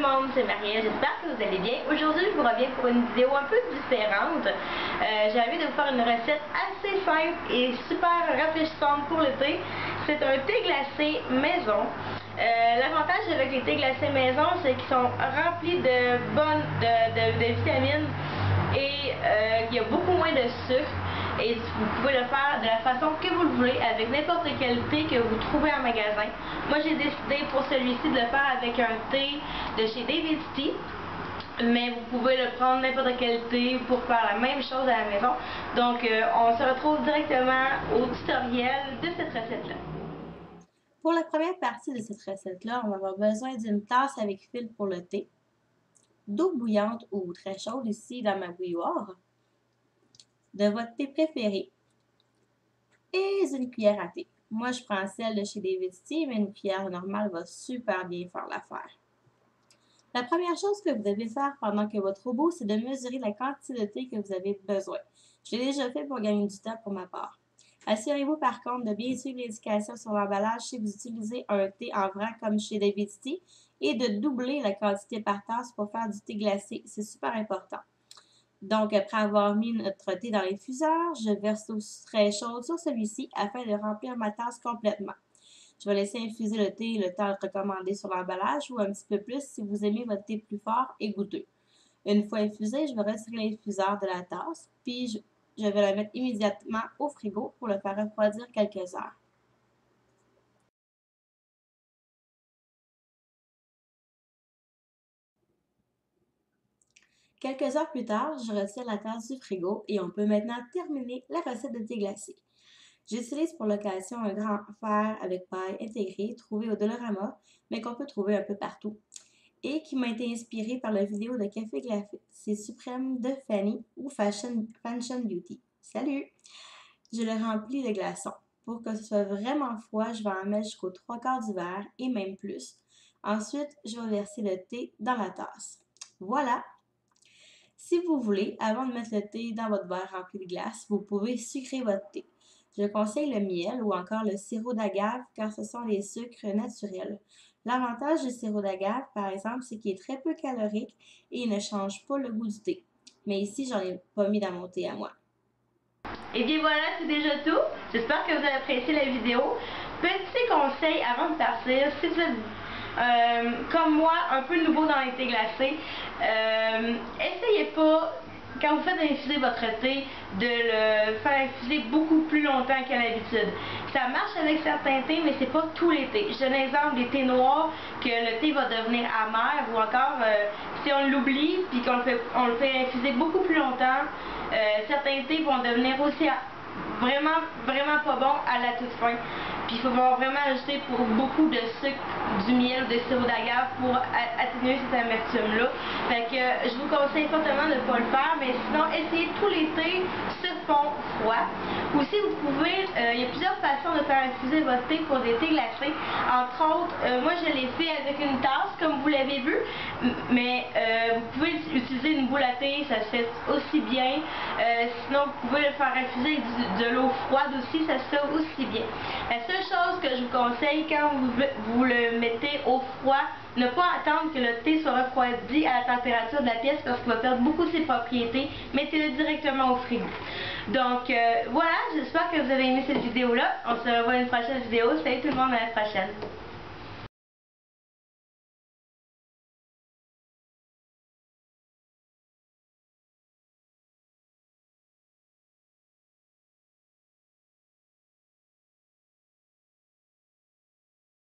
monde, c'est Marie, j'espère que vous allez bien. Aujourd'hui, je vous reviens pour une vidéo un peu différente. J'ai envie de vous faire une recette assez simple et super rafraîchissante pour le thé. C'est un thé glacé maison. L'avantage avec les thés glacés maison, c'est qu'ils sont remplis de vitamines et il y a beaucoup moins de sucre. Et vous pouvez le faire de la façon que vous le voulez, avec n'importe quel thé que vous trouvez en magasin. Moi, j'ai décidé pour celui-ci de le faire avec un thé de chez David's Tea. Mais vous pouvez le prendre n'importe quel thé pour faire la même chose à la maison. Donc, on se retrouve directement au tutoriel de cette recette-là. Pour la première partie de cette recette-là, on va avoir besoin d'une tasse avec fil pour le thé, d'eau bouillante ou très chaude ici dans ma bouilloire, de votre thé préféré et une cuillère à thé. Moi, je prends celle de chez David's Tea, mais une cuillère normale va super bien faire l'affaire. La première chose que vous devez faire pendant que votre robot, c'est de mesurer la quantité de thé que vous avez besoin. Je l'ai déjà fait pour gagner du temps pour ma part. Assurez-vous par contre de bien suivre l'indication sur l'emballage si vous utilisez un thé en vrac comme chez David's Tea et de doubler la quantité par tasse pour faire du thé glacé. C'est super important. Donc, après avoir mis notre thé dans l'infuseur, je verse l'eau très chaude sur celui-ci afin de remplir ma tasse complètement. Je vais laisser infuser le thé le temps recommandé sur l'emballage ou un petit peu plus si vous aimez votre thé plus fort et goûteux. Une fois infusé, je vais retirer l'infuseur de la tasse, puis je vais le mettre immédiatement au frigo pour le faire refroidir quelques heures. Quelques heures plus tard, je retire la tasse du frigo et on peut maintenant terminer la recette de thé glacé. J'utilise pour l'occasion un grand fer avec paille intégrée trouvé au Dollarama, mais qu'on peut trouver un peu partout, et qui m'a été inspiré par la vidéo de Café Glacé Suprême de Fanny ou Fashion Beauty. Salut! Je le remplis de glaçons. Pour que ce soit vraiment froid, je vais en mettre jusqu'aux 3/4 du verre et même plus. Ensuite, je vais verser le thé dans la tasse. Voilà! Si vous voulez, avant de mettre le thé dans votre verre rempli de glace, vous pouvez sucrer votre thé. Je conseille le miel ou encore le sirop d'agave car ce sont des sucres naturels. L'avantage du sirop d'agave, par exemple, c'est qu'il est très peu calorique et il ne change pas le goût du thé. Mais ici, j'en ai pas mis dans mon thé à moi. Et bien voilà, c'est déjà tout. J'espère que vous avez apprécié la vidéo. Petit conseil avant de partir, si vous êtes comme moi, un peu nouveau dans les thés glacés, essayez pas, quand vous faites infuser votre thé, de le faire infuser beaucoup plus longtemps qu'à l'habitude. Ça marche avec certains thés, mais c'est pas tous les thés. Je donne l'exemple des thés noirs, que le thé va devenir amer, ou encore si on l'oublie puis on le fait infuser beaucoup plus longtemps, certains thés vont devenir aussi vraiment pas bons à la toute fin. Puis il faut vraiment ajouter pour beaucoup de sucre, du miel ou de sirop d'agave pour atténuer cette amertume-là. Fait que je vous conseille fortement de ne pas le faire, mais sinon essayez tous les thés se font froid. Aussi vous pouvez, il y a plusieurs façons de faire infuser votre thé pour des thés glacés. Entre autres, moi je l'ai fait avec une tasse comme vous l'avez vu, mais vous pouvez utiliser une boule à thé, ça se fait aussi bien. Sinon vous pouvez le faire infuser avec de l'eau froide aussi, ça se fait aussi bien. La seule chose que je vous conseille quand vous le mettez au froid, ne pas attendre que le thé soit refroidi à la température de la pièce parce qu'il va perdre beaucoup de ses propriétés. Mettez-le directement au frigo. Donc voilà, j'espère que vous avez aimé cette vidéo-là. On se revoit dans une prochaine vidéo. Salut tout le monde, à la prochaine.